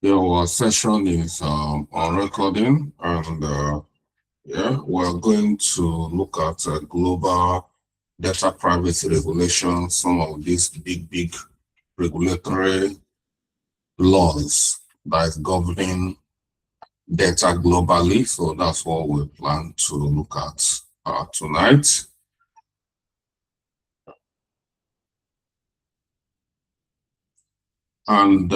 Our session is on recording, and we're going to look at global data privacy regulation, some of these big regulatory laws that is governing data globally. So that's what we plan to look at tonight. And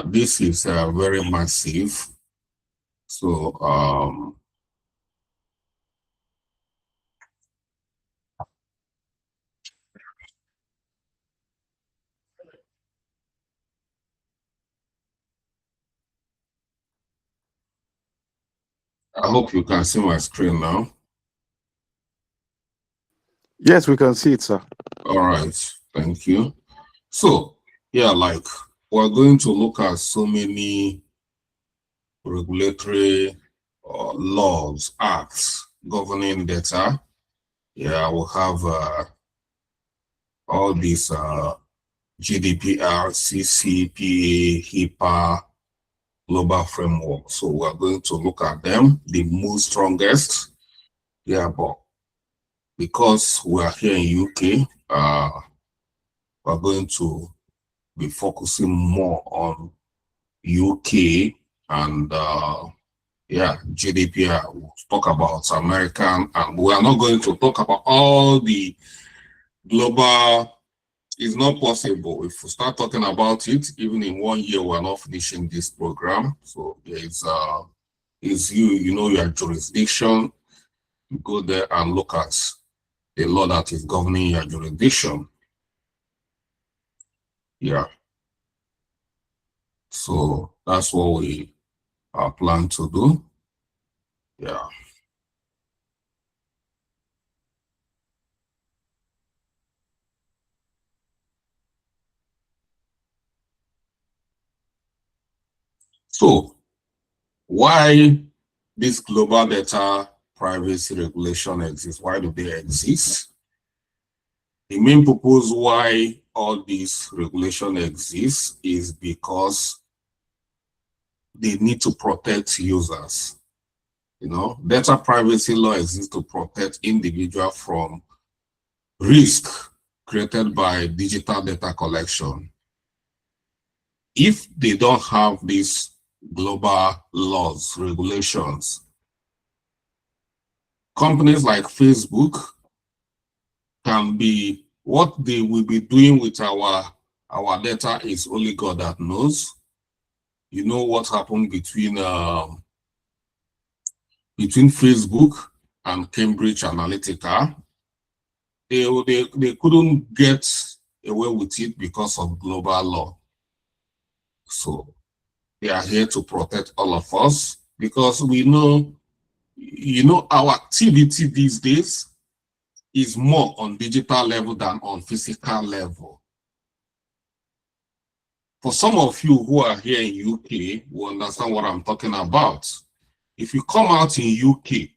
this is very massive. So I hope you can see my screen now. Yes, we can see it, sir. All right, thank you. So, we're going to look at so many regulatory laws, acts governing data. We'll have all these GDPR, CCPA, HIPAA, global framework. So we're going to look at them, the most strongest. But because we're here in UK, we're going to be focusing more on UK and GDPR. We'll talk about American, and we are not going to talk about all the global. It's not possible. If we start talking about it, even in 1 year, we're not finishing this program. So it's your jurisdiction. You go there and look at the law that is governing your jurisdiction. So that's what we plan to do. So why this global data privacy regulation exists? Why do they exist? The main purpose why all these regulation exists is because they need to protect users. Data privacy law exists to protect individuals from risk created by digital data collection. If they don't have these global laws, regulations, companies like Facebook can be, what they will be doing with our data is only God that knows. You know what happened between Facebook and Cambridge Analytica. They couldn't get away with it because of global law. So they are here to protect all of us, because we know, our activity these days is more on digital level than on physical level. For some of you who are here in UK, will understand what I'm talking about. If you come out in UK,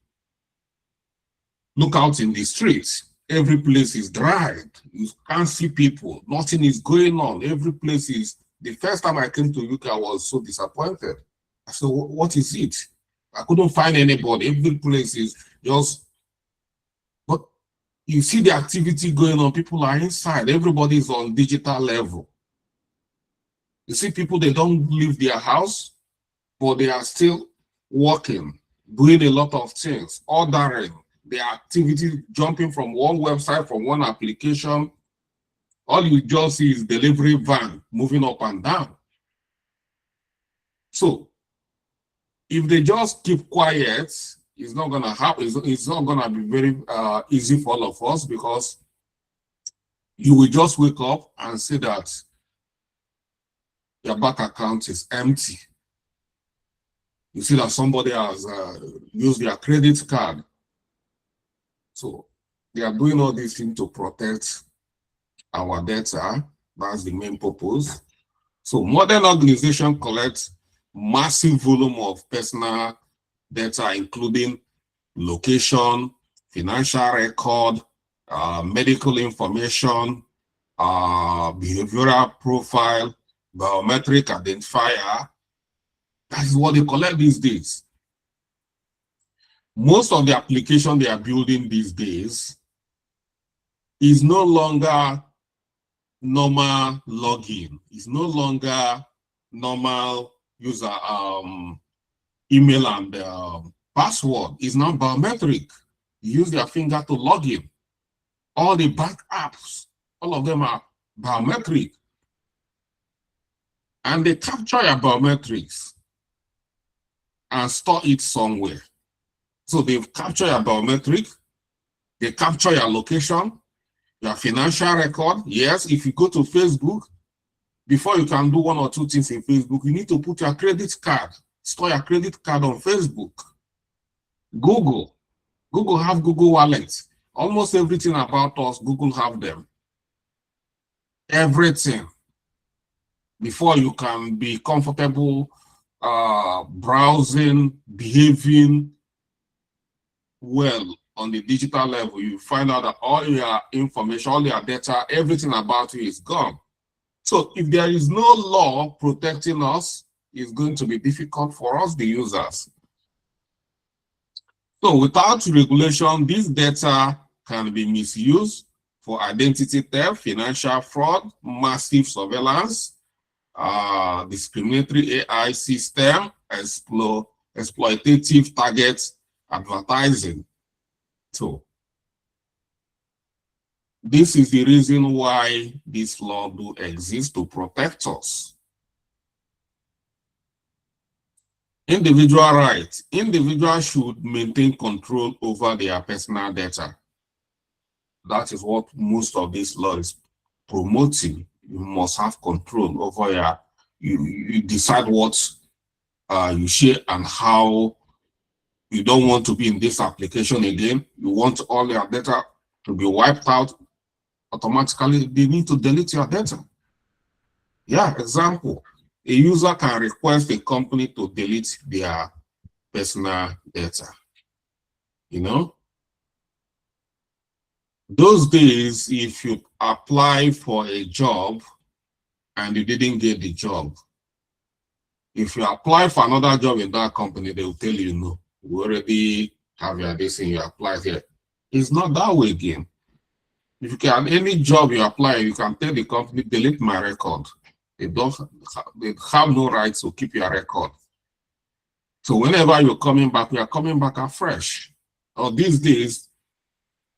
look out in the streets, every place is dry. You can't see people, nothing is going on. Every place is, the first time I came to UK, I was so disappointed. I said, what is it? I couldn't find anybody. Every place is just, but you see the activity going on, people are inside, everybody is on digital level. You see people, they don't leave their house, but they are still working, doing a lot of things, ordering, their activity, jumping from one website, from one application. All you just see is delivery van moving up and down. So if they just keep quiet, it's not going to happen. It's not going to be very easy for all of us, because you will just wake up and see that your bank account is empty. You see that somebody has used their credit card. So they are doing all these things to protect our data. That's the main purpose. So modern organizations collect massive volume of personal data, including location, financial record, medical information, behavioral profile, biometric identifier. That is what they collect these days. Most of the application they are building these days is no longer normal login. It's no longer normal user email and password. It's not biometric. You use their finger to log in. All the bank apps, all of them are biometric. And they capture your biometrics and store it somewhere. So they've captured your biometric, they capture your location, your financial record. Yes, if you go to Facebook, before you can do one or two things in Facebook, you need to put your credit card, store your credit card on Facebook. Google have Google Wallet. Almost everything about us, Google have them. Everything. Before you can be comfortable browsing, behaving well on the digital level, you find out that all your information, all your data, everything about you is gone. So if there is no law protecting us, it's going to be difficult for us, the users. So without regulation, this data can be misused for identity theft, financial fraud, massive surveillance, discriminatory AI system, exploitative target advertising. So this is the reason why this law do exist, to protect us. Individual rights. Individuals should maintain control over their personal data. That is what most of this law is promoting. You must have control over you decide what you share and how. You don't want to be in this application again. You want all your data to be wiped out automatically. They need to delete your data. Yeah, example. A user can request a company to delete their personal data. You know? Those days, if you apply for a job and you didn't get the job, if you apply for another job in that company, they will tell you no. We already have your this and you apply here. It's not that way again. If you can, any job you apply, you can tell the company, delete my record. They have no right to keep your record. So whenever you're coming back, we are coming back afresh. Or these days,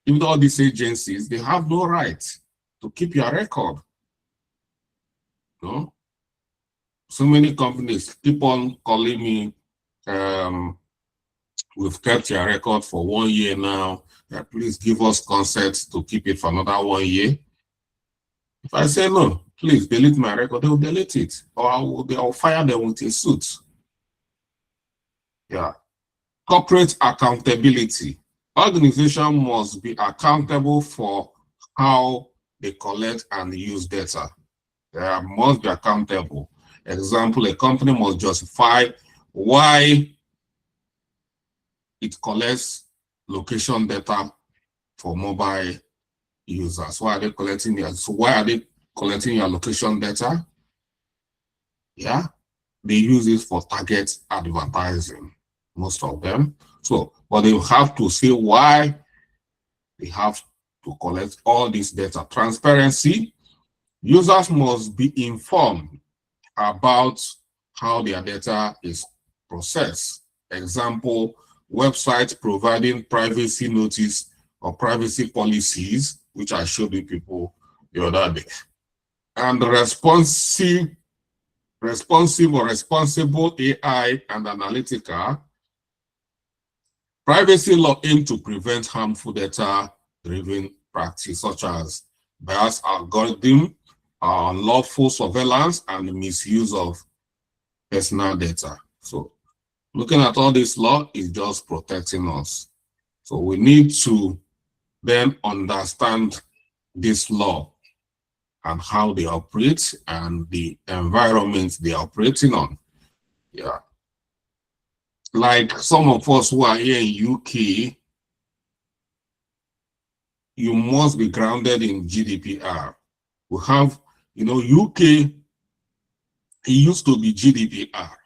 even all these agencies, they have no right to keep your record. No? So many companies keep on calling me, we've kept your record for 1 year now. Please give us consent to keep it for another 1 year. If I say no, please delete my record, they will delete it. Or I'll fire them with a suit. Yeah. Corporate accountability. Organization must be accountable for how they collect and use data. They must be accountable. Example, a company must justify why it collects location data for mobile users. Why are they collecting your location data? Yeah, they use it for target advertising, most of them. So, but they have to say why they have to collect all this data. Transparency. Users must be informed about how their data is processed. Example, websites providing privacy notice or privacy policies, which I showed you people the other day. And responsive or responsible AI and analytical. Privacy law aim to prevent harmful data-driven practice such as biased algorithm, unlawful surveillance, and misuse of personal data. So looking at all this law is just protecting us. So we need to then understand this law and how they operate and the environment they are operating on. Yeah. Like some of us who are here in UK, you must be grounded in GDPR. We have, UK It used to be GDPR.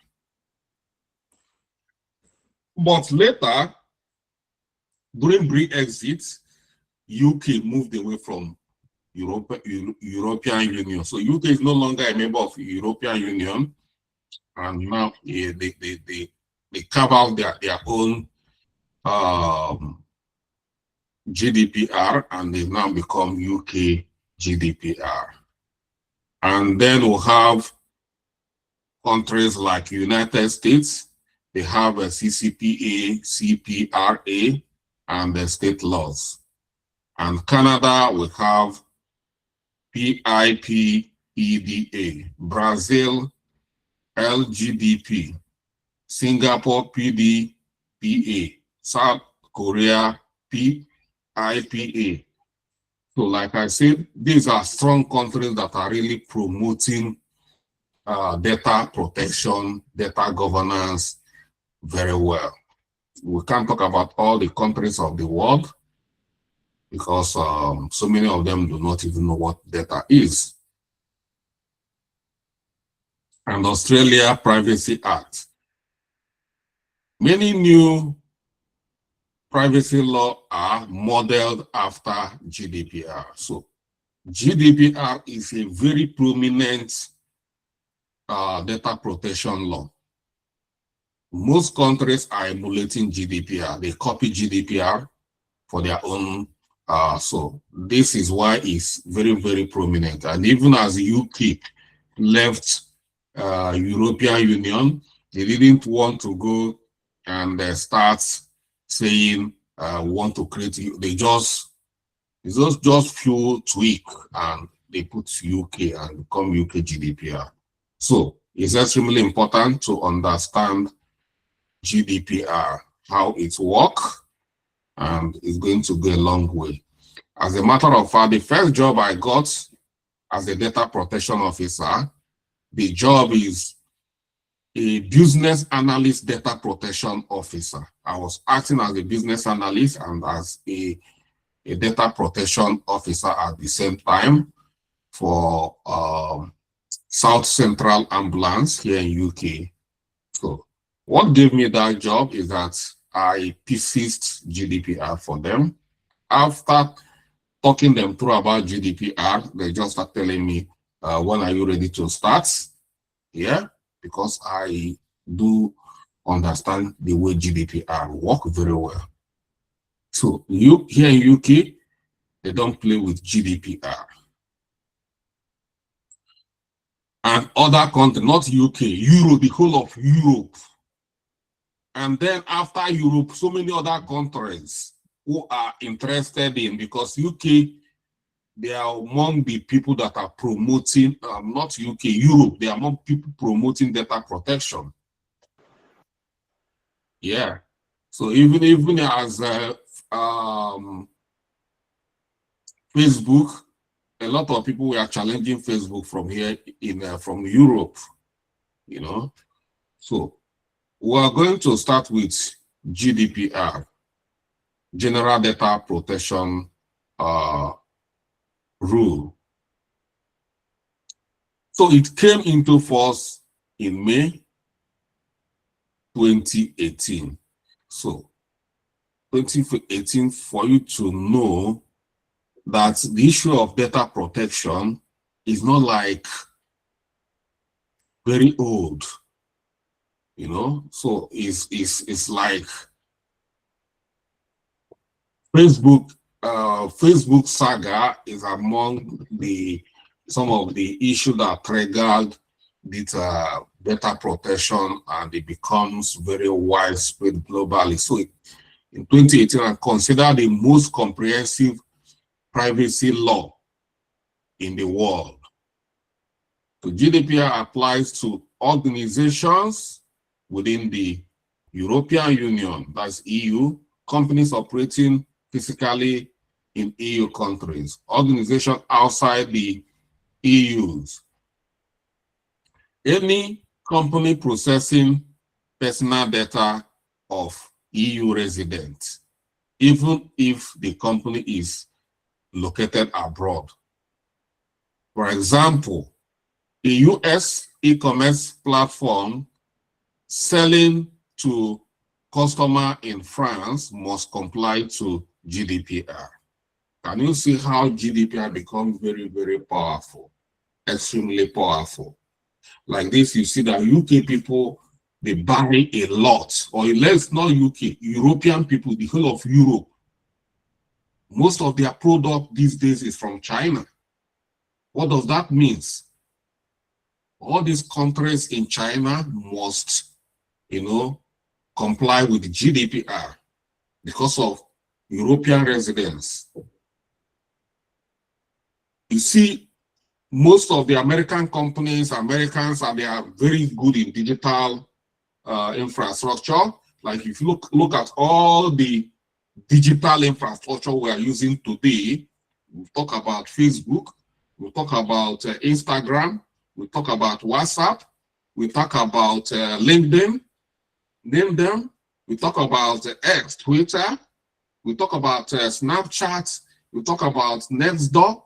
But later, during Brexit, UK moved away from European Union. So UK is no longer a member of the European Union, and now they carve out their own GDPR, and they now become UK GDPR. And then we'll have countries like United States. They have a CCPA, CPRA, and the state laws. And Canada will have PIPEDA, Brazil LGDP, Singapore PDPA, South Korea PIPA. So like I said, these are strong countries that are really promoting data protection, data governance very well. We can't talk about all the countries of the world because so many of them do not even know what data is. And Australia Privacy Act. Many new privacy laws are modeled after GDPR. So GDPR is a very prominent data protection law. Most countries are emulating GDPR. They copy GDPR for their own. So this is why it's very, very prominent. And even as the UK left European Union, they didn't want to go and start saying want to create. It's just few tweak and they put UK and become UK GDPR. So it's extremely important to understand GDPR, how it works, and it's going to go a long way. As a matter of fact, the first job I got as a data protection officer, the job is a business analyst data protection officer. I was acting as a business analyst and as a data protection officer at the same time for South Central Ambulance here in UK. So what gave me that job is that I persist GDPR for them. After talking them through about GDPR, they just start telling me, when are you ready to start? Yeah, because I do understand the way GDPR work very well. So you here in UK, they don't play with GDPR. And other countries, not UK, Europe, the whole of Europe. And then after Europe, so many other countries who are interested in, because UK, they are among the people that are promoting, not UK, Europe, they are among people promoting data protection. Yeah. So even as Facebook, a lot of people were challenging Facebook from here from Europe, you know. So we are going to start with GDPR, General Data Protection Rule. So it came into force in May 2018. So 2018, for you to know that the issue of data protection is not like very old, you know. So it's like Facebook saga is among some of the issues that triggered this data protection, and it becomes very widespread globally. So in 2018, I consider the most comprehensive privacy law in the world. So GDPR applies to organizations within the European Union, that's EU, companies operating physically in EU countries, organizations outside the EU's. Any company processing personal data of EU residents, even if the company is located abroad. For example, a e-commerce platform selling to customer in France must comply to GDPR. Can you see how GDPR becomes very, very powerful, extremely powerful? Like this, you see that UK people, they buy a lot, or let's not UK, European people, the whole of Europe. Most of their product these days is from China. What does that mean? All these countries in China must, comply with the GDPR because of European residents. You see, most of the American companies, Americans, they are very good in digital infrastructure. Like if you look at all the digital infrastructure we are using today, we talk about Facebook, we talk about Instagram, we talk about WhatsApp, we talk about LinkedIn, name them, we talk about X, Twitter, we talk about Snapchat, we talk about Nextdoor,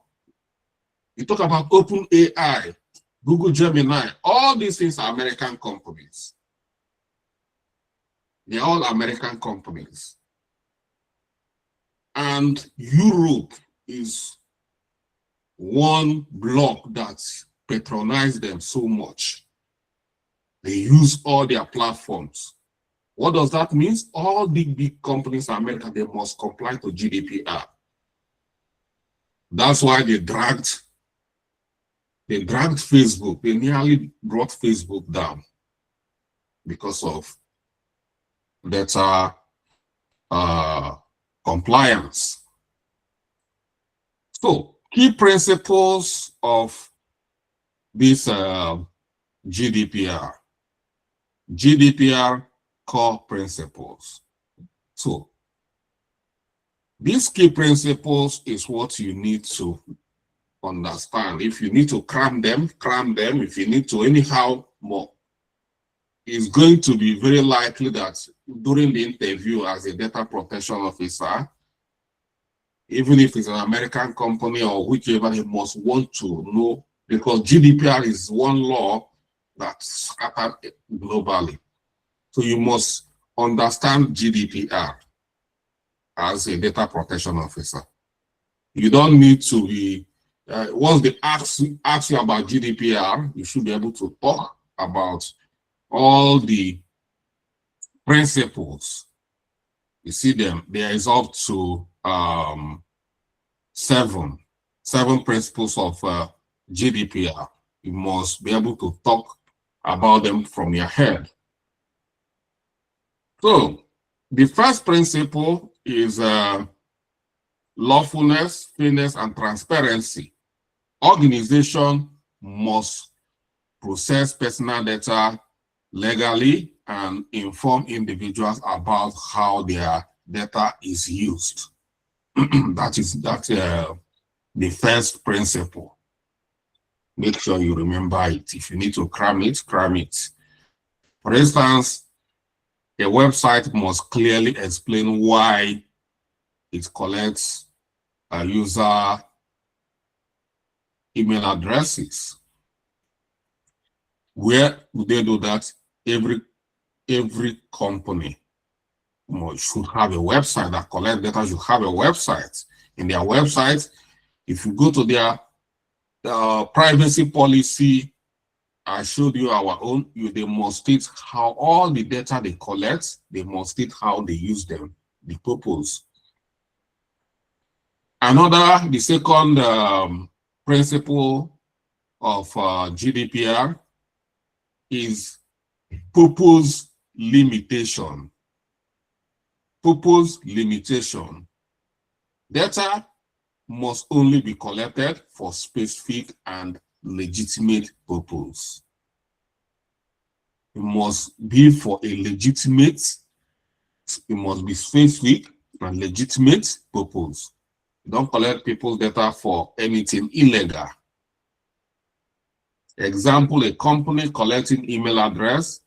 we talk about OpenAI, Google Gemini. All these things are American companies. They're all American companies. And Europe is one block that patronizes them so much. They use all their platforms. What does that mean? All the big companies in America, they must comply to GDPR. That's why they dragged Facebook. They nearly brought Facebook down because of data compliance. So, key principles of this GDPR. GDPR core principles. So, these key principles is what you need to understand. If you need to cram them. If you need to anyhow more, it's going to be very likely that during the interview as a data protection officer, even if it's an American company or whichever, they must want to know, because GDPR is one law that's scattered globally. So you must understand GDPR as a data protection officer. You don't need to be, once they ask you about GDPR, you should be able to talk about all the principles. You see them, they is up to seven principles of GDPR. You must be able to talk about them from your head. So the first principle is lawfulness, fairness, and transparency. Organization must process personal data legally and inform individuals about how their data is used. That's the first principle. Make sure you remember it. If you need to cram it, cram it. For instance, a website must clearly explain why it collects user email addresses. Where would they do that? Every company should have a website that collects data, should have a website. In their website, if you go to their privacy policy, I showed you our own, they must state how all the data they collect, they must state how they use them, the purpose. The second principle of GDPR is purpose limitation. Purpose limitation. Data must only be collected for specific and legitimate purpose. It must be for a legitimate, it must be specific and legitimate purpose. You don't collect people's data for anything illegal. Example, a company collecting email address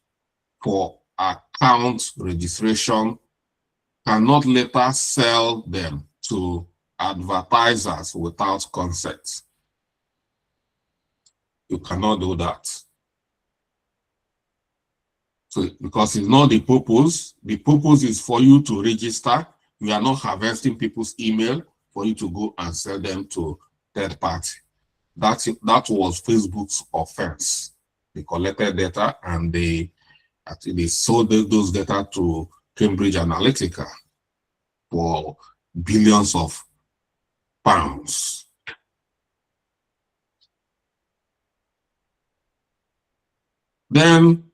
for account registration cannot later sell them to advertisers without consent. You cannot do that. So because it's not the purpose is for you to register. You are not harvesting people's email for you to go and sell them to third party. That was Facebook's offense. They collected data and they sold those data to Cambridge Analytica for billions of pounds. Then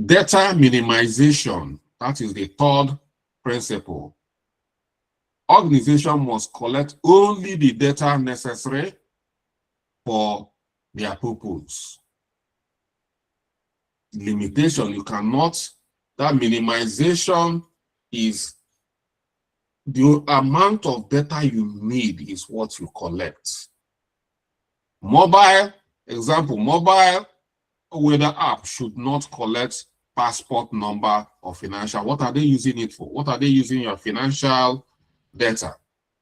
data minimization, that is the third principle. Organization must collect only the data necessary for their purpose. Limitation, you cannot, that minimization is the amount of data you need is what you collect. Mobile, example, mobile weather app should not collect passport number or financial. What are they using it for? What are they using your financial data?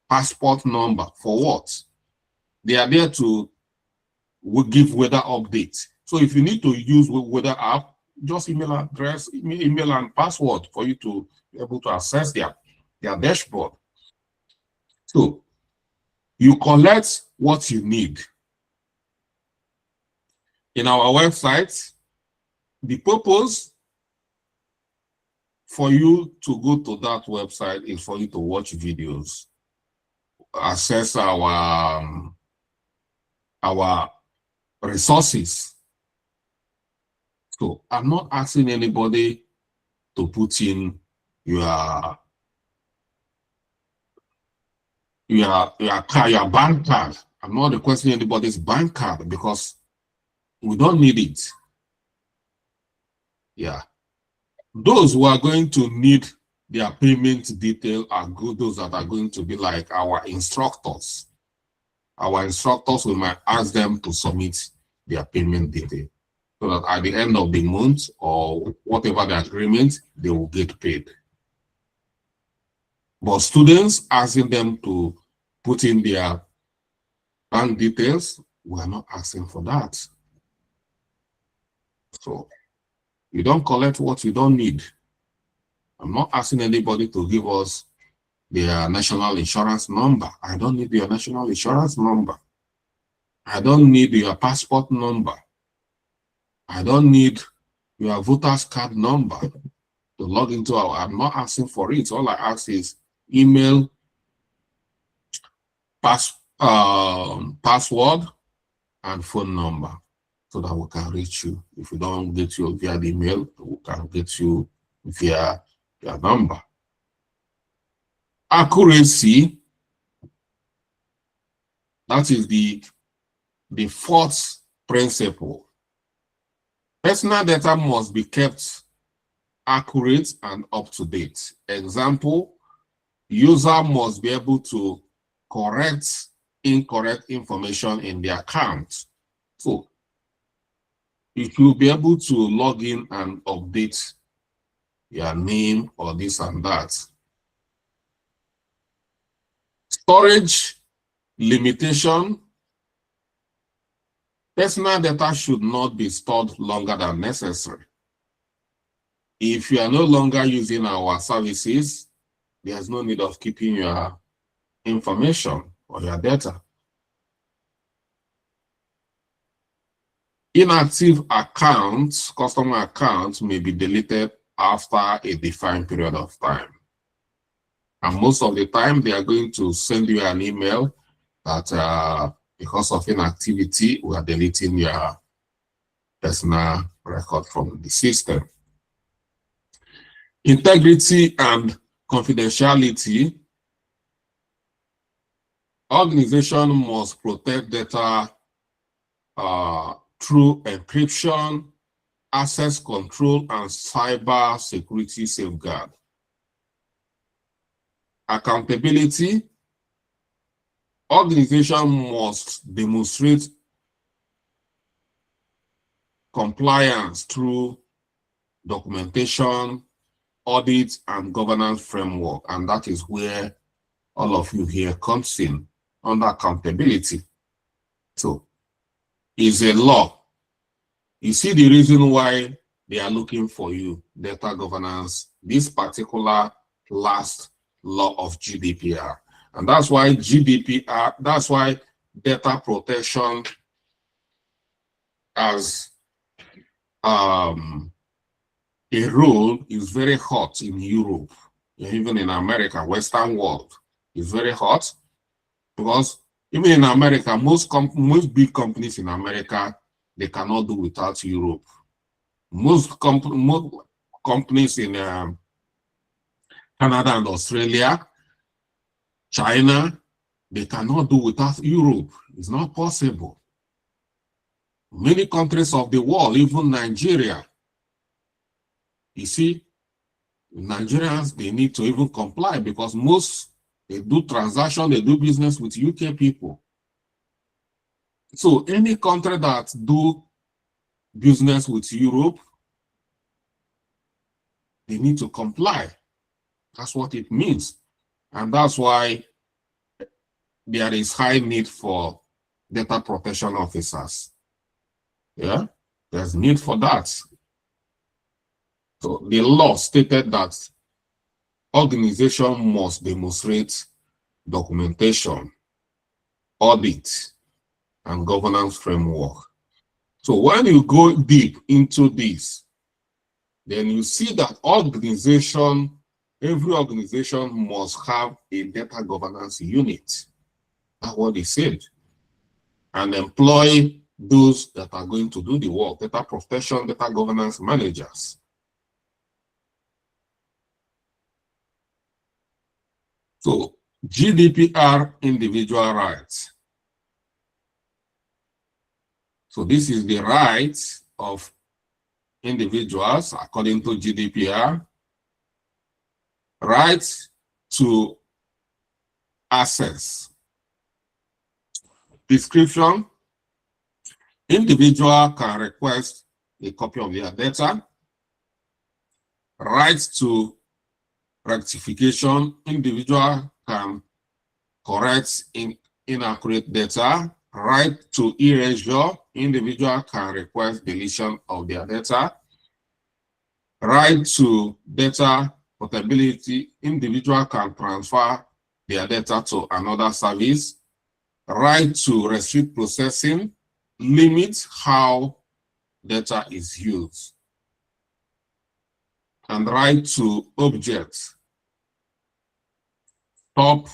Passport number for what? They are there to give weather updates. So if you need to use weather app, just email address, email and password for you to be able to access their dashboard. So you collect what you need. In our website, the purpose for you to go to that website is for you to watch videos, access our resources. So I'm not asking anybody to put in your bank card. I'm not requesting anybody's bank card because we don't need it. Yeah. Those who are going to need their payment detail are good. Those that are going to be like our instructors. Our instructors, we might ask them to submit their payment detail so that at the end of the month or whatever the agreement, they will get paid. But students, asking them to put in their bank details, we are not asking for that. So you don't collect what you don't need. I'm not asking anybody to give us their national insurance number. I don't need your national insurance number. I don't need your passport number. I don't need your voter's card number to log into our. I'm not asking for it. All I ask is email, password, and phone number so that we can reach you. If we don't get you via the email, we can get you via your number. Accuracy, that is the fourth principle. Personal data must be kept accurate and up to date. Example, user must be able to correct incorrect information in the account. So you should be able to log in and update your name or this and that. Storage limitation. Personal data should not be stored longer than necessary. If you are no longer using our services, there's no need of keeping your information or your data. Inactive accounts, customer accounts may be deleted after a defined period of time. And most of the time, they are going to send you an email that because of inactivity, we are deleting your personal record from the system. Integrity and confidentiality. Organization must protect data through encryption, access control, and cyber security safeguard. Accountability. Organization must demonstrate compliance through documentation, audit, and governance framework. And that is where all of you here comes in under accountability. So it's a law. You see the reason why they are looking for you, data governance, this particular last law of GDPR. And that's why GDPR, that's why data protection as a rule is very hot in Europe, even in America, Western world is very hot, because even in America, most big companies in America, they cannot do without Europe. Most companies in Canada and Australia, China, they cannot do without Europe. It's not possible. Many countries of the world, even Nigeria, you see, Nigerians, they need to even comply because most, they do transaction, they do business with UK people. So any country that do business with Europe, they need to comply. That's what it means. And that's why there is high need for data protection officers. Yeah, there's need for that. So the law stated that organization must demonstrate documentation, audit, and governance framework. So when you go deep into this, then you see that every organization must have a data governance unit. That's what they said. And employ those that are going to do the work, data protection, data governance managers. So GDPR individual rights. So this is the rights of individuals according to GDPR. Rights to access. Description. Individual can request a copy of their data. Rights to rectification. Individual can correct inaccurate data. Right to erasure. Individual can request deletion of their data. Right to data portability. Individual can transfer their data to another service. Right to restrict processing. Limit how data is used. And right to object. Stop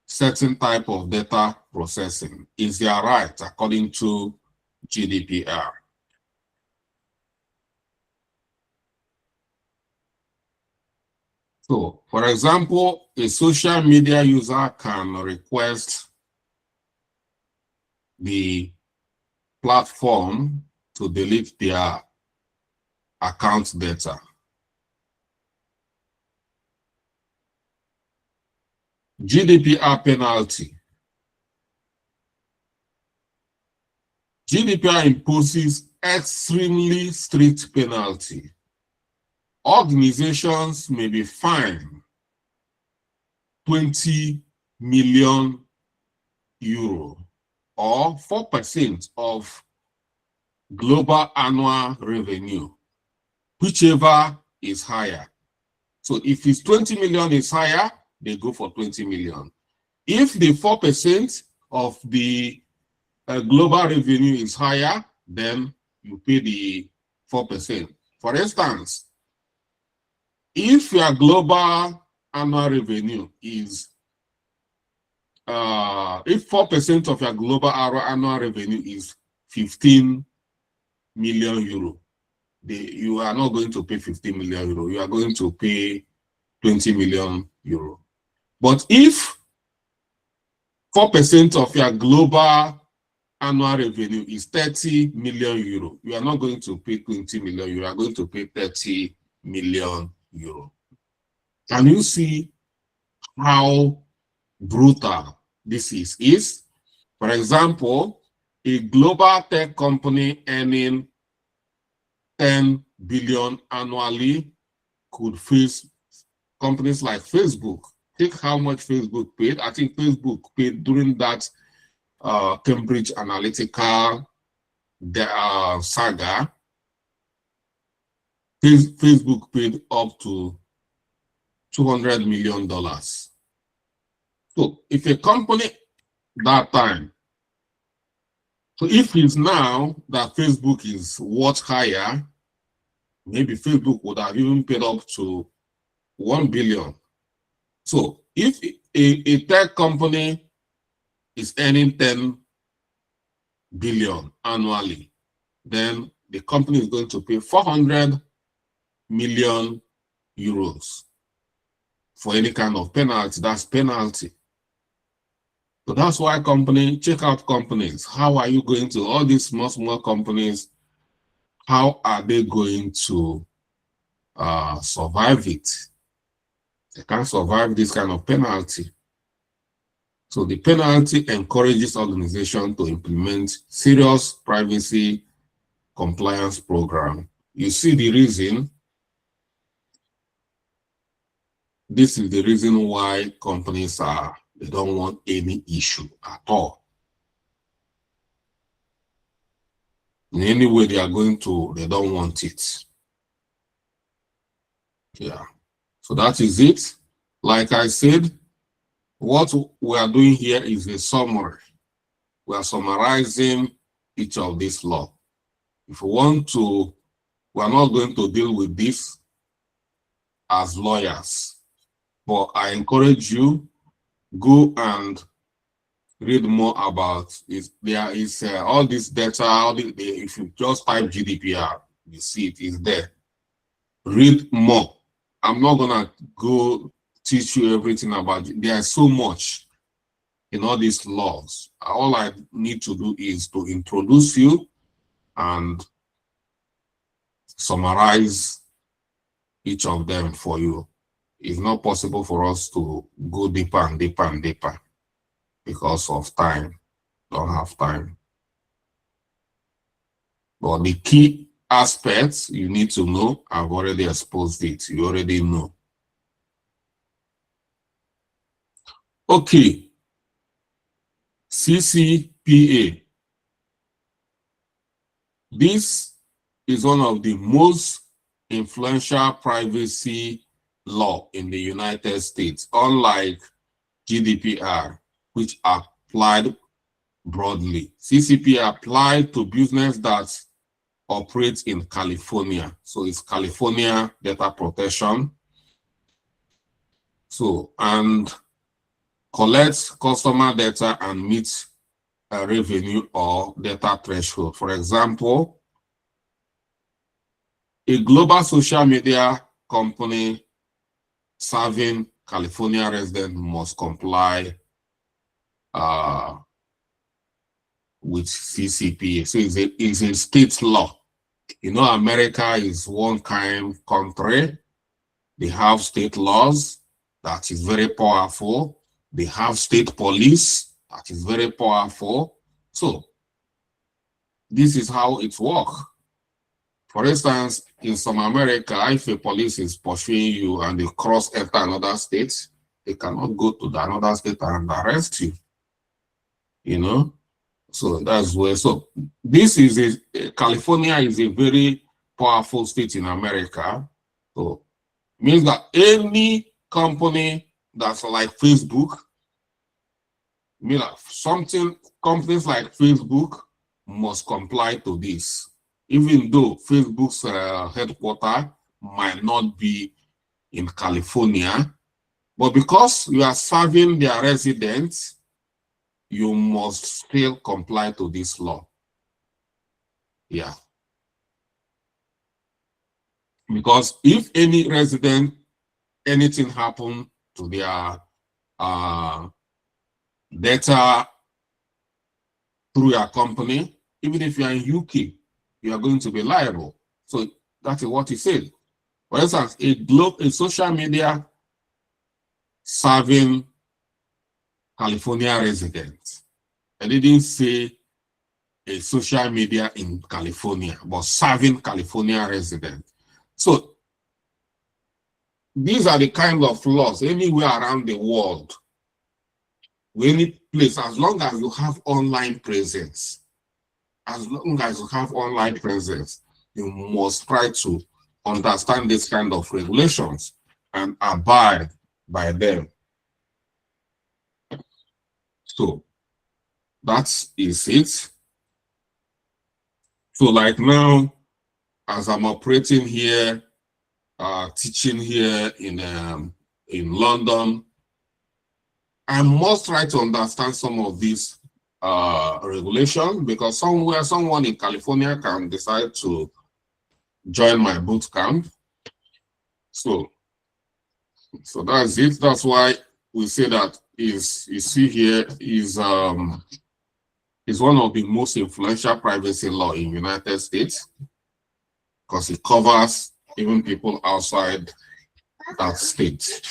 certain type of data processing is their right according to GDPR. So, for example, a social media user can request the platform to delete their account data. GDPR penalty. GDPR imposes extremely strict penalty. Organizations may be fined 20 million euro or 4% of global annual revenue, whichever is higher. So if it's 20 million is higher, they go for 20 million. If the 4% of the global revenue is higher, then you pay the 4%. For instance, if your global annual revenue is, if 4% of your global annual revenue is 15 million euro, you are not going to pay 15 million euro, you are going to pay 20 million euro. But if 4% of your global annual revenue is 30 million euro, you are not going to pay 20 million, you are going to pay 30 million euro. Can you see how brutal this is? For example, a global tech company earning 10 billion annually could face companies like Facebook. Take how much Facebook paid. I think Facebook paid during that Cambridge Analytica saga. Facebook paid up to $200 million. So if a company that time, so if it's now that Facebook is worth higher, maybe Facebook would have even paid up to 1 billion. So if a tech company is earning 10 billion annually, then the company is going to pay 400 million euros for any kind of penalty. That's penalty. So that's why check out companies. How are you going to, all these small companies, how are they going to survive it? They can't survive this kind of penalty. So the penalty encourages organizations to implement serious privacy compliance program. You see the reason. This is the reason why companies they don't want any issue at all. In any way they are going to, they don't want it. Yeah. So that is it. Like I said, what we are doing here is a summary. We are summarizing each of these laws. If we want to, we are not going to deal with this as lawyers, but I encourage you, go and read more about it. There is all this data, if you just type GDPR, you see it is there. Read more. I'm not gonna go teach you everything about it. There's so much in all these laws. All I need to do is to introduce you and summarize each of them for you. It's not possible for us to go deeper and deeper and deeper because of time. Don't have time. But the key aspects you need to know, I've already exposed it. You already know. Okay. CCPA. This is one of the most influential privacy law in the United States, unlike GDPR, which applied broadly. CCPA applied to business that operates in California. So it's California data protection. So, and collects customer data and meets a revenue or data threshold. For example, a global social media company serving California residents must comply with CCPA. So it's a state law. You know, America is one kind of country. They have state laws that is very powerful. They have state police that is very powerful. So this is how it works. For instance, in some America, if a police is pursuing you and they enter another state, they cannot go to the another state and arrest you. You know? So that's where, so this is California is a very powerful state in America. So it means that any company that's like Facebook, companies like Facebook must comply to this, even though Facebook's headquarters might not be in California, but because you are serving their residents, you must still comply to this law. Yeah. Because if any resident, anything happen to their data through your company, even if you are in UK, you are going to be liable. So that is what he said. For instance, a social media serving California residents. I didn't say a social media in California, but serving California residents. So these are the kind of laws anywhere around the world, any place, as long as you have online presence, you must try to understand this kind of regulations and abide by them. So that is it. So like now, as I'm operating here, teaching here in London, I must try to understand some of these regulations, because someone in California can decide to join my boot camp. So that's it. That's why we say that you see here is one of the most influential privacy law in United States, because it covers even people outside that state.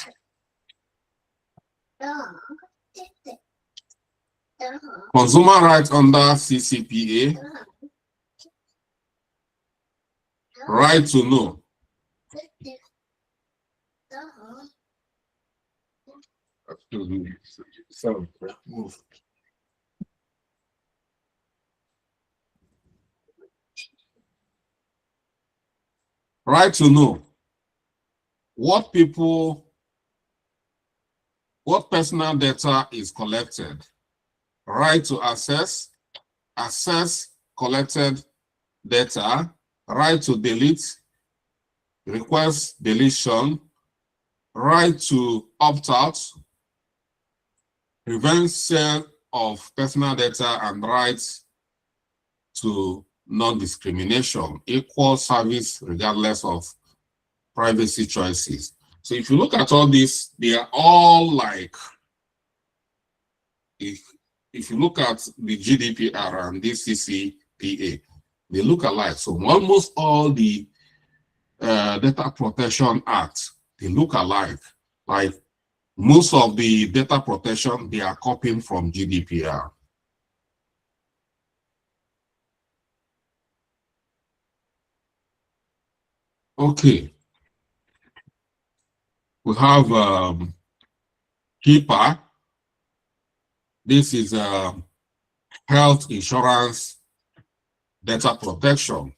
Consumer rights under CCPA, right to know. Right to know what personal data is collected. Right to access collected data. Right to delete, request deletion. Right to opt out, prevent sale of personal data, and rights to non-discrimination, equal service regardless of privacy choices. So if you look at all this, they are all like, if you look at the GDPR and the CCPA, they look alike. So almost all the Data Protection Act, they look alike. Like most of the data protection, they are copying from GDPR. Okay. We have HIPAA. This is health insurance data protection.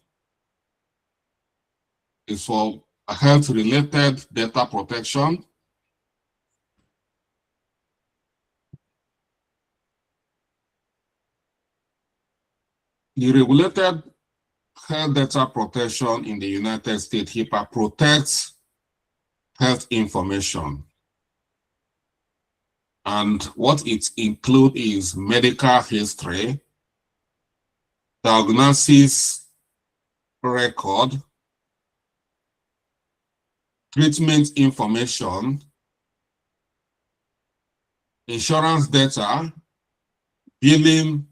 It's for health-related data protection. The regulated health data protection in the United States, HIPAA, protects health information. And what it includes is medical history, diagnosis record, treatment information, insurance data, billing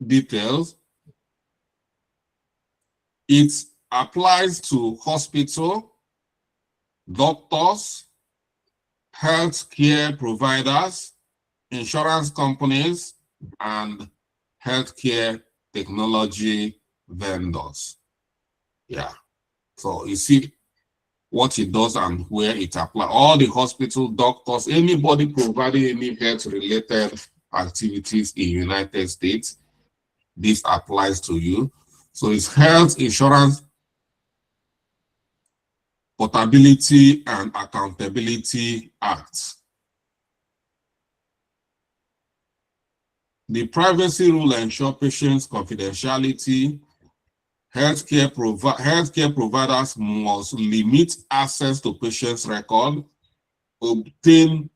details. It applies to hospital, doctors, healthcare providers, insurance companies, and healthcare technology vendors. Yeah. So you see what it does and where it applies. All the hospital, doctors, anybody providing any health-related activities in the United States, this applies to you. So it's Health Insurance Portability and Accountability Act. The privacy rule ensures patients' confidentiality. Healthcare providers must limit access to patients' record, obtain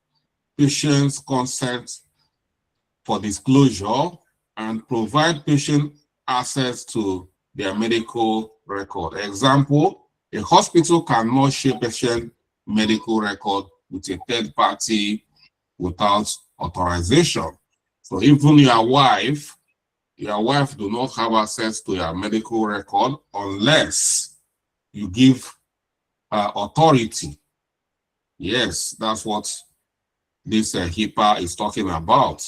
patients' consent for disclosure, and provide patient access to their medical record. Example, a hospital cannot share patient medical record with a third party without authorization. So even your wife do not have access to your medical record unless you give authority. Yes, that's what this HIPAA is talking about.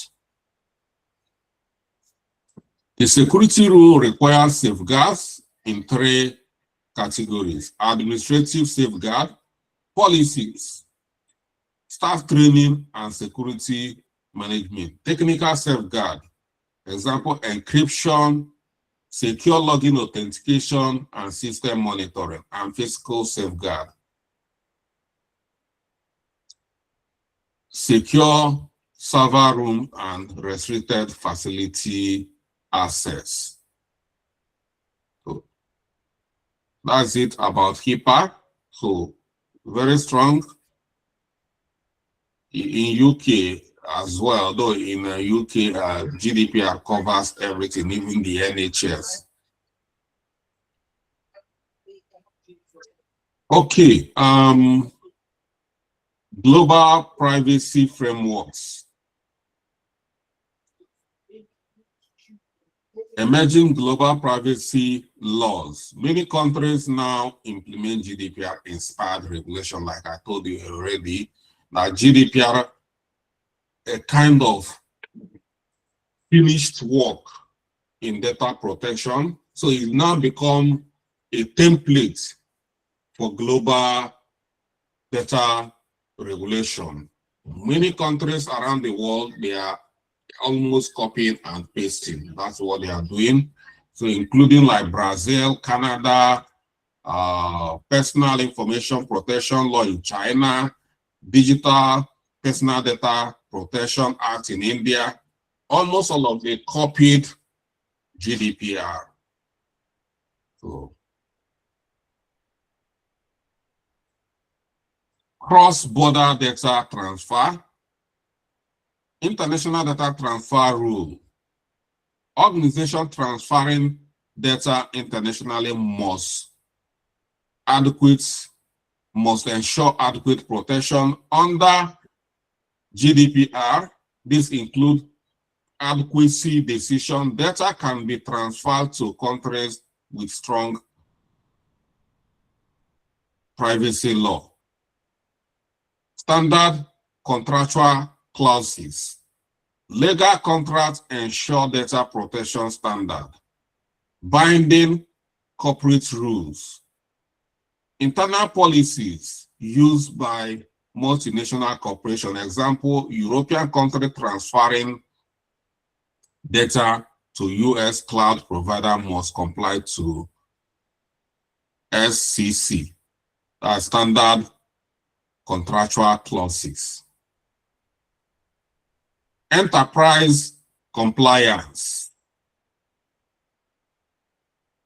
The security rule requires safeguards in 3 categories: administrative safeguard, policies, staff training, and security management. Technical safeguard, example, encryption, secure login authentication and system monitoring, and physical safeguard. Secure server room and restricted facility access. So that's it about HIPAA. So very strong. In UK as well, though in UK, GDPR covers everything, even the NHS. Okay, global privacy frameworks. Emerging global privacy laws. Many countries now implement GDPR-inspired regulation, like I told you already. Now, GDPR, a kind of finished work in data protection. So it's now become a template for global data regulation. Many countries around the world, they are almost copying and pasting. That's what they are doing. So including like Brazil, Canada, personal information protection law in China, Digital Personal Data Protection Act in India, almost all of them copied GDPR. So, cross-border data transfer, international data transfer rule. Organization transferring data internationally must ensure adequate protection under GDPR. This includes adequacy decision. Data can be transferred to countries with strong privacy law. Standard contractual clauses. Legal contracts ensure data protection standard. Binding corporate rules. Internal policies used by multinational corporations. Example, European country transferring data to US cloud provider must comply to SCC, standard contractual clauses. Enterprise compliance.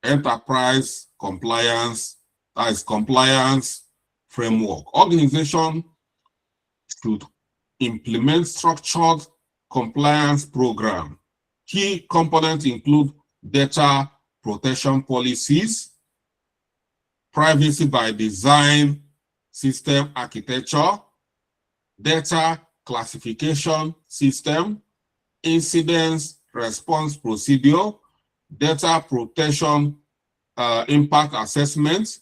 Enterprise compliance, that is compliance framework. Organization should implement structured compliance program. Key components include data protection policies, privacy by design system architecture, data classification system, incidents response procedure, data protection impact assessment,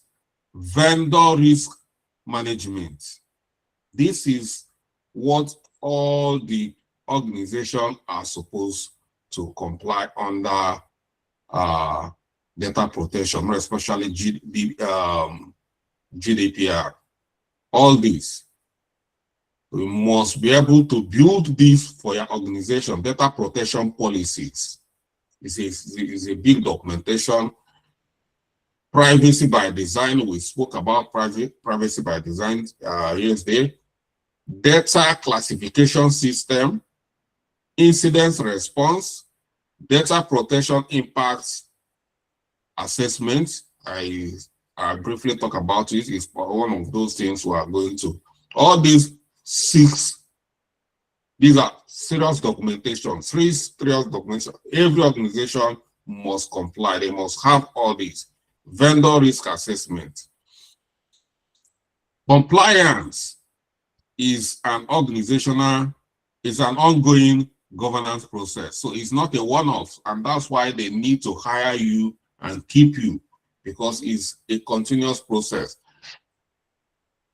vendor risk management. This is what all the organizations are supposed to comply under data protection, especially GDPR. All this. We must be able to build this for your organization. Data protection policies is a big documentation. Privacy by design, we spoke about privacy by design yesterday. Data classification system, incident response, data protection impacts assessment. I briefly talk about it. It's one of those things we are going to. All these are serious documentation, serious documentation. Every organization must comply. They must have all these. Vendor risk assessment. Compliance is an ongoing governance process. So it's not a one-off, and that's why they need to hire you and keep you, because it's a continuous process.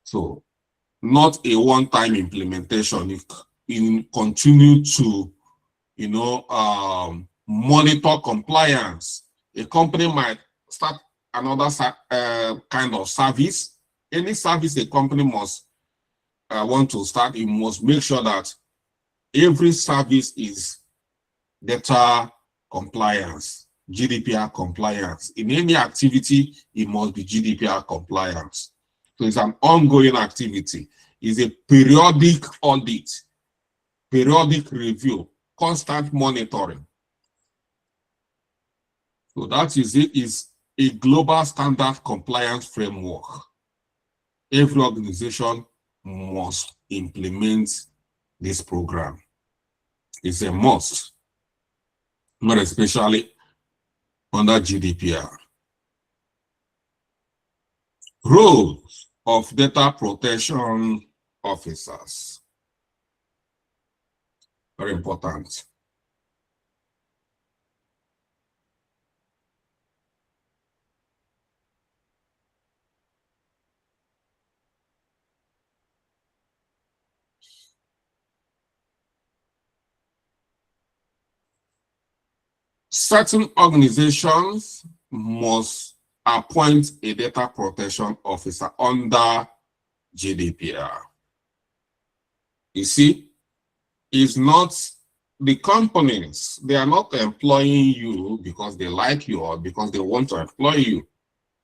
So not a one-time implementation. You continue to, monitor compliance. A company might start another kind of service. Any service a company must want to start, it must make sure that every service is data compliance. GDPR compliance. In any activity, it must be GDPR compliance. So it's an ongoing activity. It's a periodic audit, periodic review, constant monitoring. So that is it, is a global standard compliance framework. Every organization must implement this program. It's a must, not especially under GDPR. Roles of data protection officers. Very important. Certain organizations must appoint a data protection officer under GDPR. You see, it's not the companies, they are not employing you because they like you or because they want to employ you.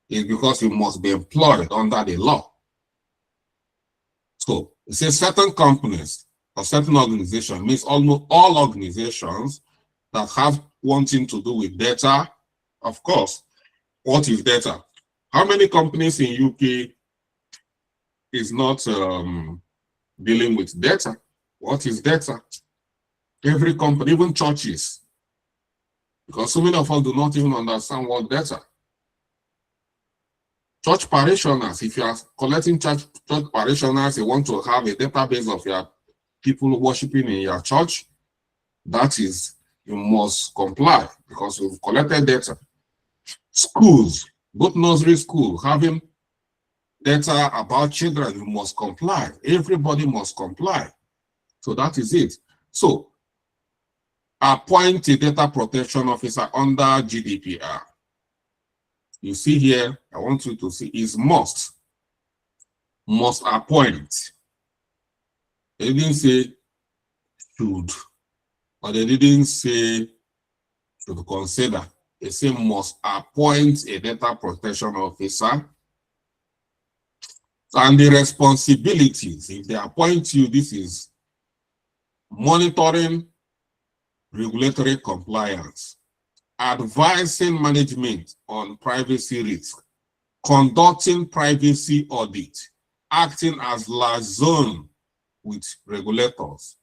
It's because you must be employed under the law. So, it says certain companies or certain organizations, means almost all organizations that have one thing to do with data. Of course, what is data? How many companies in UK is not dealing with data? What is data? Every company, even churches, because so many of us do not even understand what data. Church parishioners, if you are collecting church parishioners, you want to have a database of your people worshiping in your church, that is, you must comply because you've collected data. Schools, both nursery school, having data about children, you must comply. Everybody must comply. So that is it. So, appoint a data protection officer under GDPR. You see here, I want you to see, is must appoint. They didn't say should, or they didn't say should consider. They say must appoint a data protection officer. And the responsibilities, if they appoint you, this is monitoring regulatory compliance, advising management on privacy risk, conducting privacy audit, acting as liaison with regulators.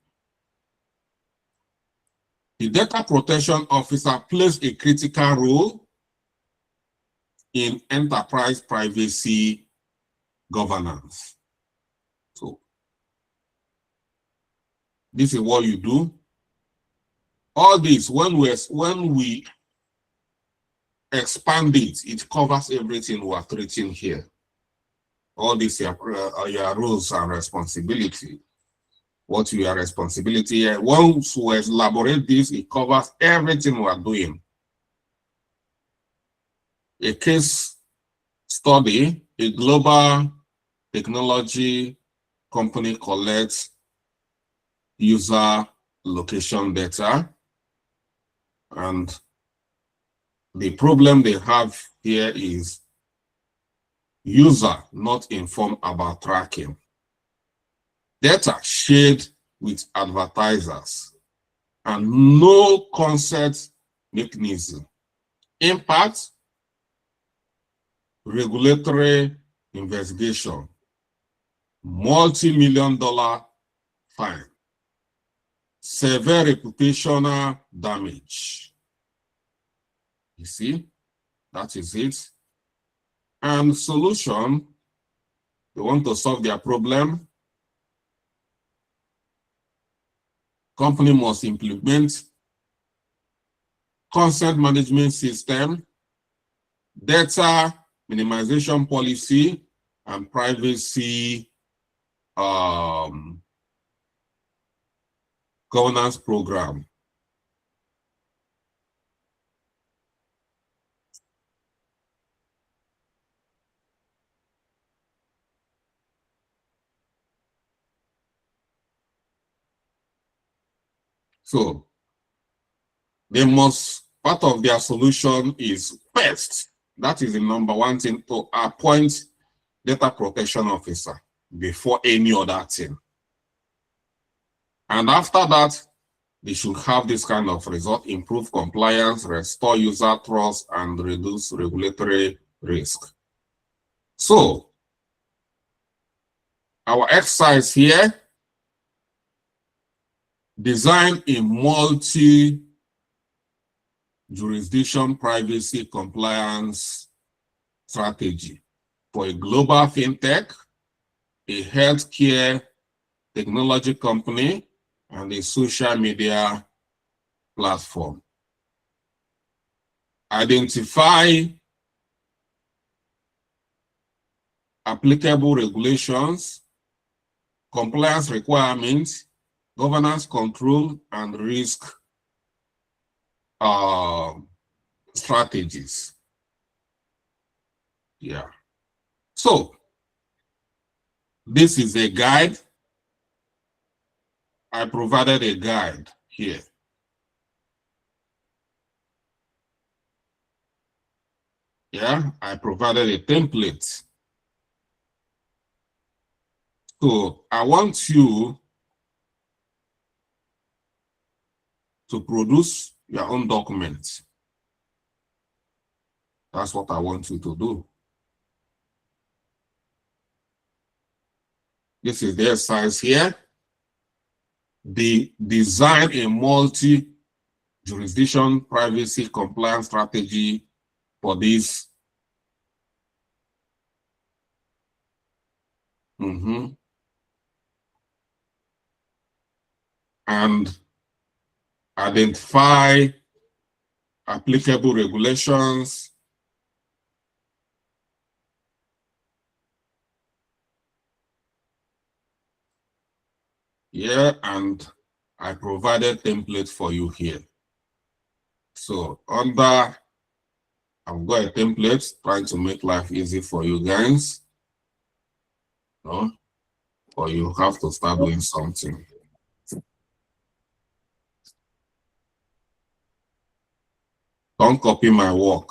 The data protection officer plays a critical role in enterprise privacy governance. So, this is what you do. All this, when we expand it, it covers everything we are treating here. All these are your roles and responsibility. What your responsibility here. Once we elaborate this, it covers everything we are doing. A case study, a global technology company collects user location data, and the problem they have here is user not informed about tracking. Data shared with advertisers and no consent mechanism. Impact, regulatory investigation, multi-million-dollar fine, severe reputational damage. You see, that is it. And solution, they want to solve their problem. Company must implement consent management system, data minimization policy, and privacy governance program. So, they must part of their solution is first, that is the number one thing, to appoint data protection officer before any other thing. And after that, they should have this kind of result: improve compliance, restore user trust, and reduce regulatory risk. So, our exercise here: design a multi-jurisdiction privacy compliance strategy for a global fintech, a healthcare technology company, and a social media platform. Identify applicable regulations, compliance requirements, governance control, and risk strategies. Yeah. So, this is a guide. I provided a guide here. Yeah, I provided a template. So I want you to produce your own documents. That's what I want you to do. This is the exercise here. Design a multi-jurisdiction privacy compliance strategy for this. And identify applicable regulations, and I provided templates for you here. So under, I've got a template trying to make life easy for you guys. No? Or you have to start doing something. Don't copy my work.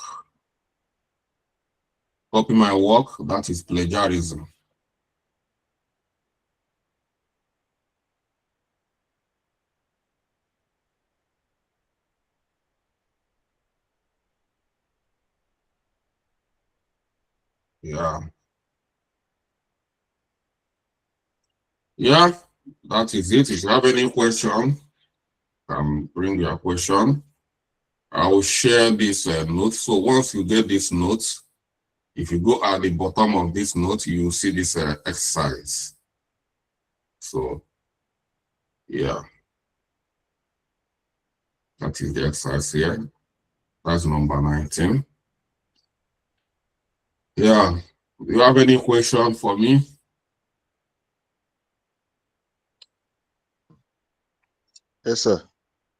Copy my work, that is plagiarism. Yeah. Yeah, that is it. If you have any question, bring your question. I will share this note. So once you get this note, if you go at the bottom of this note, you will see this exercise. So, yeah. That is the exercise here. That's number 19. Yeah. Do you have any question for me? Yes, sir.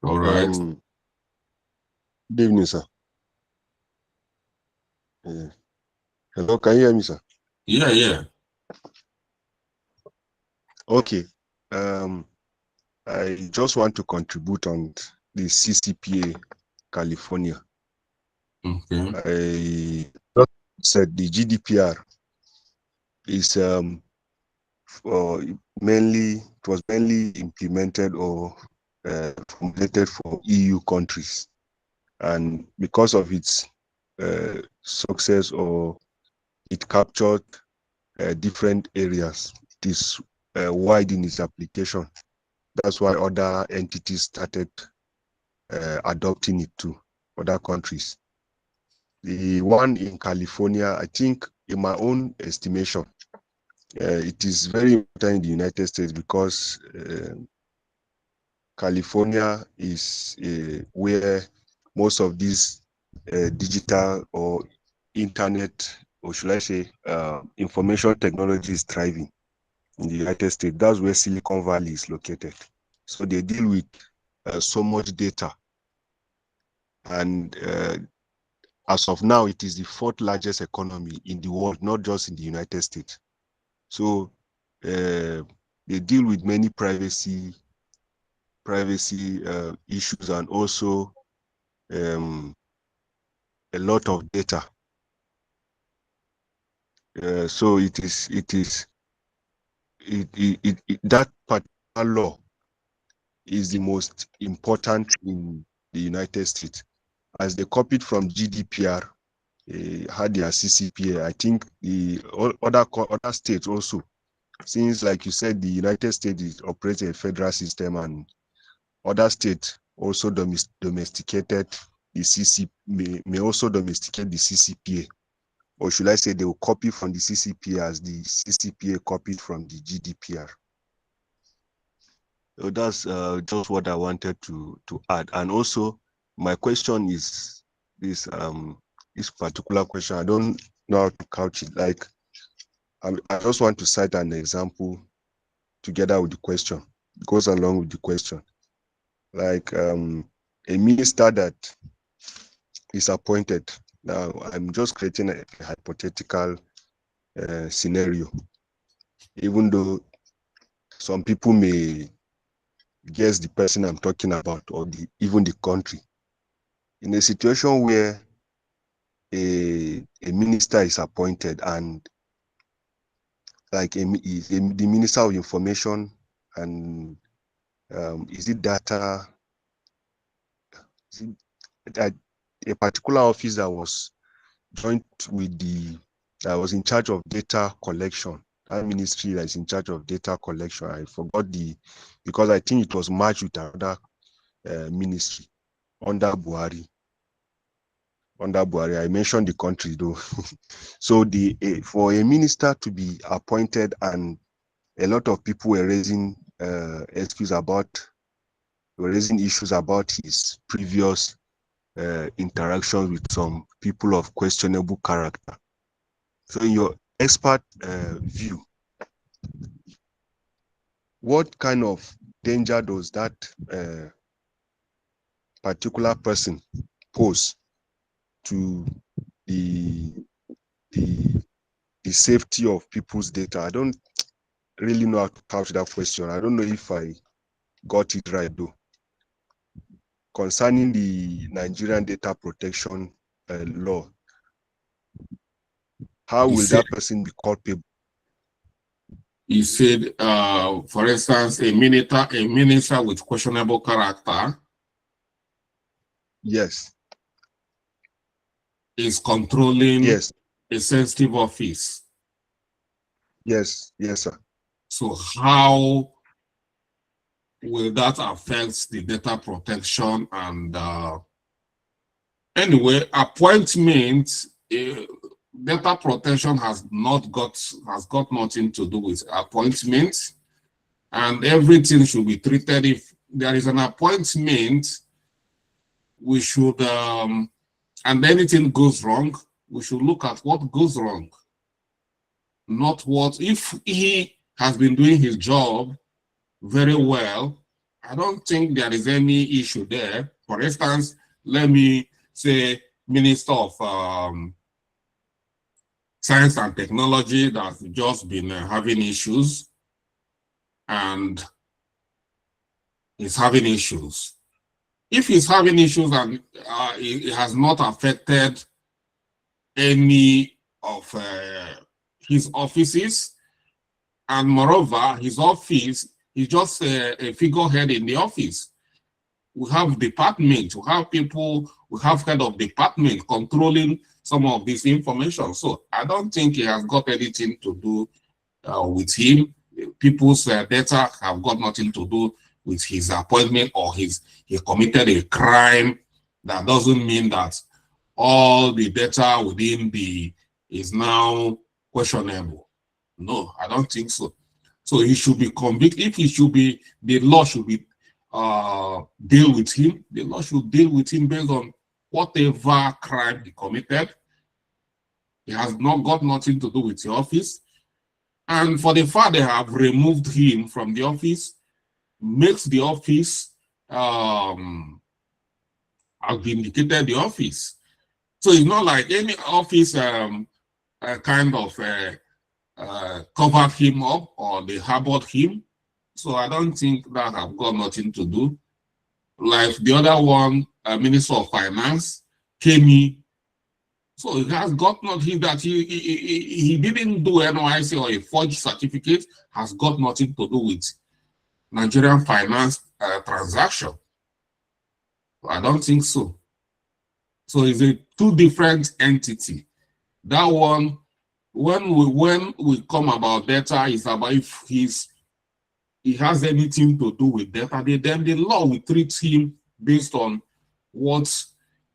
All right. Good evening, sir. Yeah. Hello, can you hear me, sir? Yeah, yeah. Okay. I just want to contribute on the CCPA California. Okay. I said the GDPR is mainly implemented or formulated for EU countries, and because of its success, or it captured different areas, it is wide in its application. That's why other entities started adopting it to other countries. The one in California, I think, in my own estimation, it is very important in the United States because California is where most of these digital or internet, or should I say, information technology is thriving in the United States. That's where Silicon Valley is located. So they deal with so much data. And as of now, it is the 4th largest economy in the world, not just in the United States. So they deal with many privacy issues, and also a lot of data. So that particular law is the most important in the United States, as they copied from GDPR, had their CCPA. I think the other states also, since like you said, the United States operates a federal system, and other states also domesticated the CC may also domesticate the CCPA, or should I say they will copy from the CCPA as the CCPA copied from the GDPR. So that's just what I wanted to add. And also, my question is this particular question. I don't know how to couch it. Like, I just want to cite an example together with the question. It goes along with the question. Like a minister that is appointed. Now, I'm just creating a hypothetical scenario, even though some people may guess the person I'm talking about, or even the country. In a situation where a minister is appointed, and like the Minister of Information, and is it data? Is it a particular office that was joined with that was in charge of data collection? That ministry that is in charge of data collection. I forgot because I think it was merged with another ministry under Buhari. I mentioned the country though. So for a minister to be appointed, and a lot of people were raising issues about his previous interactions with some people of questionable character. So in your expert view, what kind of danger does that particular person pose to the safety of people's data? I don't really know how to couch that question. I don't know if I got it right though. Concerning the Nigerian data protection law, how will that person be culpable? You said, for instance, a minister with questionable character, yes, is controlling, yes, a sensitive office. Yes, sir. So how will that affect the data protection? And anyway, appointment, data protection has got nothing to do with appointment, and everything should be treated. If there is an appointment, we should and anything goes wrong, we should look at what goes wrong, not what. If he has been doing his job very well, I don't think there is any issue there. For instance, let me say Minister of Science and Technology that's just been having issues, and is having issues. If he's having issues and it has not affected any of his offices, and moreover, his office is just a figurehead in the office. We have departments, we have people, we have head of department controlling some of this information. So I don't think it has got anything to do with him. People's data have got nothing to do with his appointment, or he committed a crime. That doesn't mean that all the data within is now questionable. No, I don't think so. So he should be convicted. If he should be, the law should be deal with him. The law should deal with him based on whatever crime he committed. It has not got nothing to do with the office. And for the fact they have removed him from the office, makes the office have vindicated the office. So it's not like any office kind of covered him up, or they harbored him. So I don't think that have got nothing to do. Like the other one, Minister of Finance, Kemi. So it has got nothing that he didn't do NYC or a forged certificate, has got nothing to do with Nigerian finance transaction. I don't think so. So it's a two different entity. That one, when we come about data, is about if he has anything to do with data, then the law will treat him based on what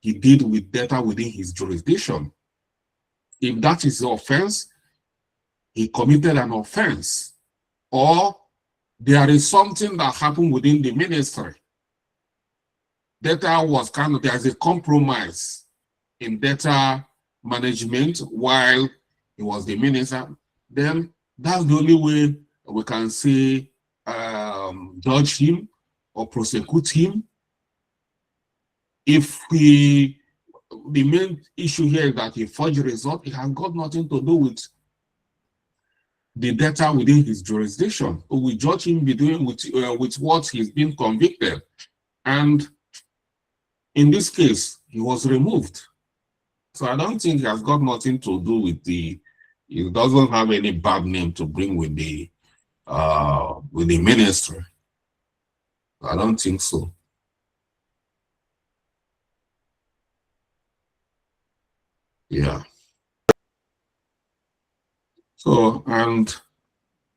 he did with data within his jurisdiction. If that is the offense, he committed an offense, or there is something that happened within the ministry. Data was there's a compromise in data management while he was the minister, then that's the only way we can say judge him or prosecute him. If the main issue here is that he forged result, it has got nothing to do with the data within his jurisdiction. We judge him with what he's been convicted. And in this case, he was removed. So I don't think it has got nothing to do with it doesn't have any bad name to bring with the ministry. I don't think so. Yeah. So, and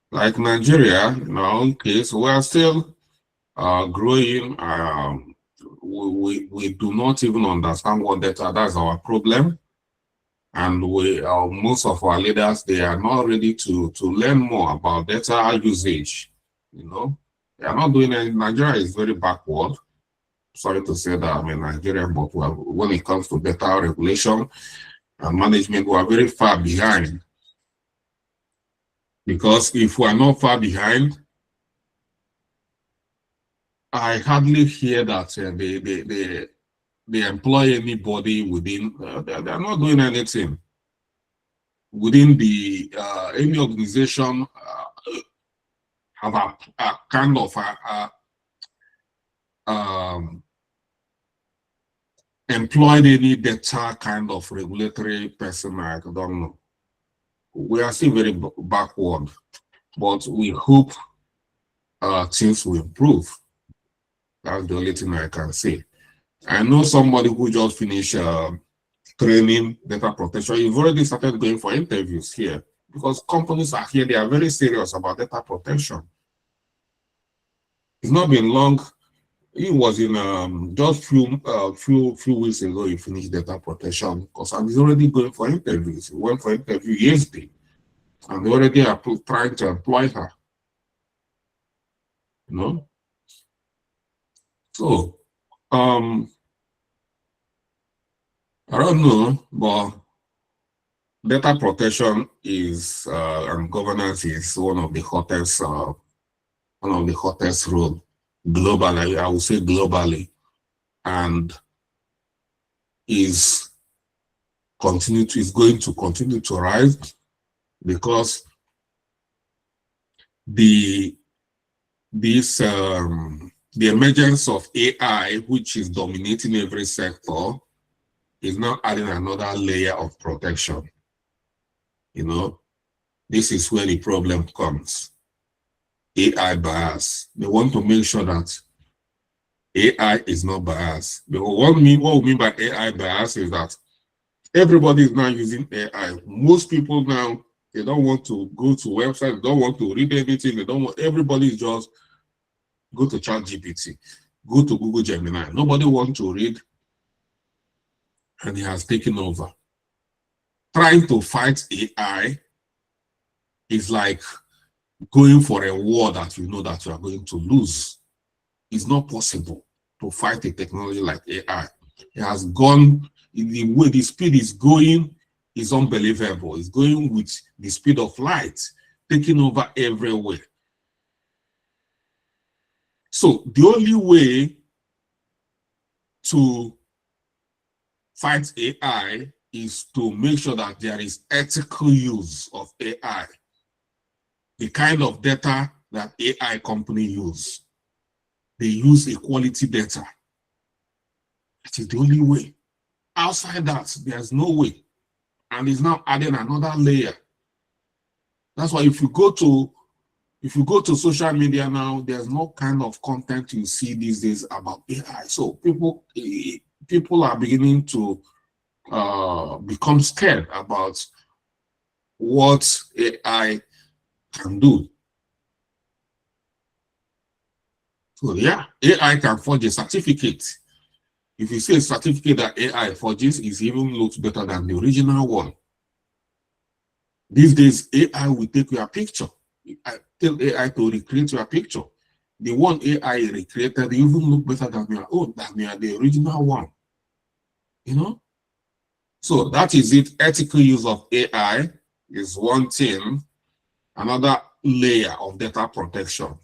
like Nigeria, in our own case, we are still growing. We do not even understand what data. That's our problem. And most of our leaders, they are not ready to learn more about data usage. You know, they are not doing it. Nigeria is very backward. Sorry to say that I'm a Nigerian, but when it comes to data regulation and management, we are very far behind. Because if we are not far behind, I hardly hear that they employ anybody within, they are not doing anything within the, any organization have a kind of employed any data kind of regulatory person. I don't know. We are still very backward, but we hope things will improve. That's the only thing I can say. I know somebody who just finished training data protection. You've already started going for interviews here because companies are here. They are very serious about data protection. It's not been long. It was in just few weeks ago he finished data protection because he's already going for interviews. He went for interview yesterday, and they already are trying to employ her. You know. So I don't know, but data protection is and governance is one of the hottest roles globally. I would say globally, and is going to continue to rise because the emergence of AI, which is dominating every sector, is now adding another layer of protection. You know, this is where the problem comes. AI bias. They want to make sure that AI is not biased. What we mean by AI bias is that everybody is now using AI. Most people now, they don't want to go to websites, they don't want to read anything, everybody is just go to ChatGPT, go to Google Gemini. Nobody wants to read, and it has taken over. Trying to fight AI is like going for a war that you know that you are going to lose. It's not possible to fight a technology like AI. It has gone, the way the speed is going is unbelievable. It's going with the speed of light, taking over everywhere. So the only way to fight AI is to make sure that there is ethical use of AI, the kind of data that AI companies use. They use equality data. It is the only way. Outside that, there's no way. And it's now adding another layer. That's why if you go to social media now, there's no kind of content you see these days about AI. So people are beginning to become scared about what AI can do. So yeah, AI can forge a certificate. If you see a certificate that AI forges, it even looks better than the original one. These days, AI will take your picture. I tell AI to recreate your picture. The one AI recreated even look better than your own, than the original one. You know? So that is it. Ethical use of AI is one thing. Another layer of data protection,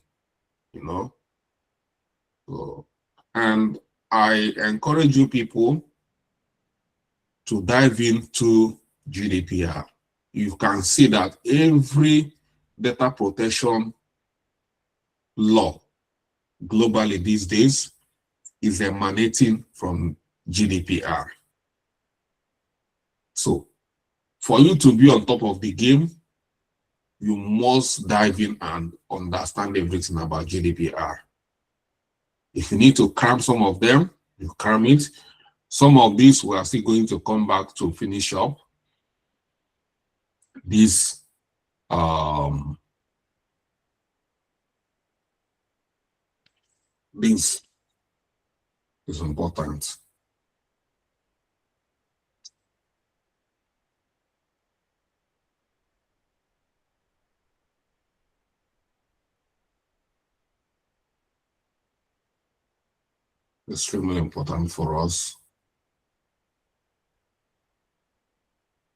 you know. So, and I encourage you people to dive into GDPR. You can see that every data protection law globally these days is emanating from GDPR. So for you to be on top of the game, you must dive in and understand everything about GDPR. If you need to cram some of them, you cram it. Some of these we are still going to come back to finish up. This this is important. Extremely important for us.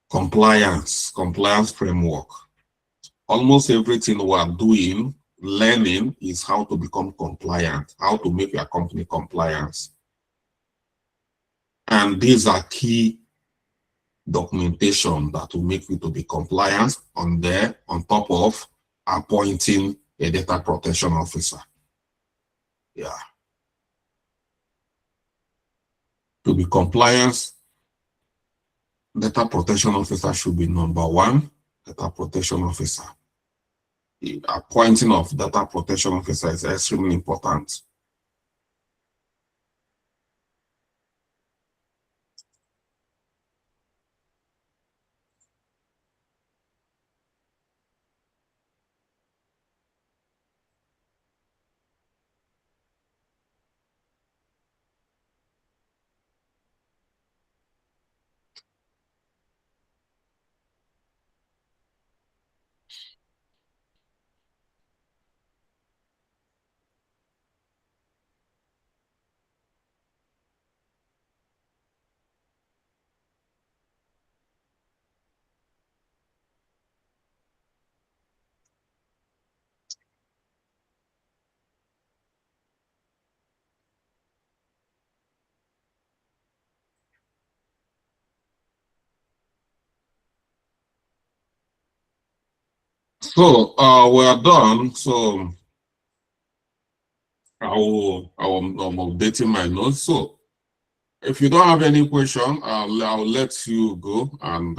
Compliance framework. Almost everything we are doing, learning, is how to become compliant, how to make your company compliant. And these are key documentation that will make you to be compliant on top of appointing a data protection officer. Yeah. To be compliant, data protection officer should be number one, data protection officer. The appointing of data protection officer is extremely important. So we are done. So I'm updating my notes. So if you don't have any question, I'll let you go. And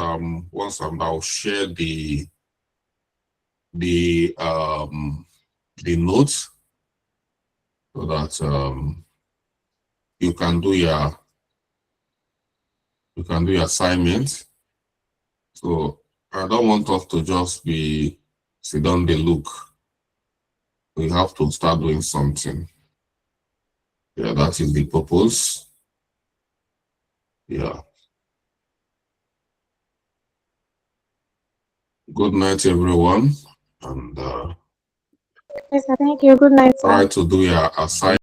once I'll share the notes so that you can do your assignment. So I don't want us to just be sit down the look. We have to start doing something. Yeah, that is the purpose. Yeah. Good night, everyone. And Yes, sir. Thank you. Good night, sir. try to do your assignment.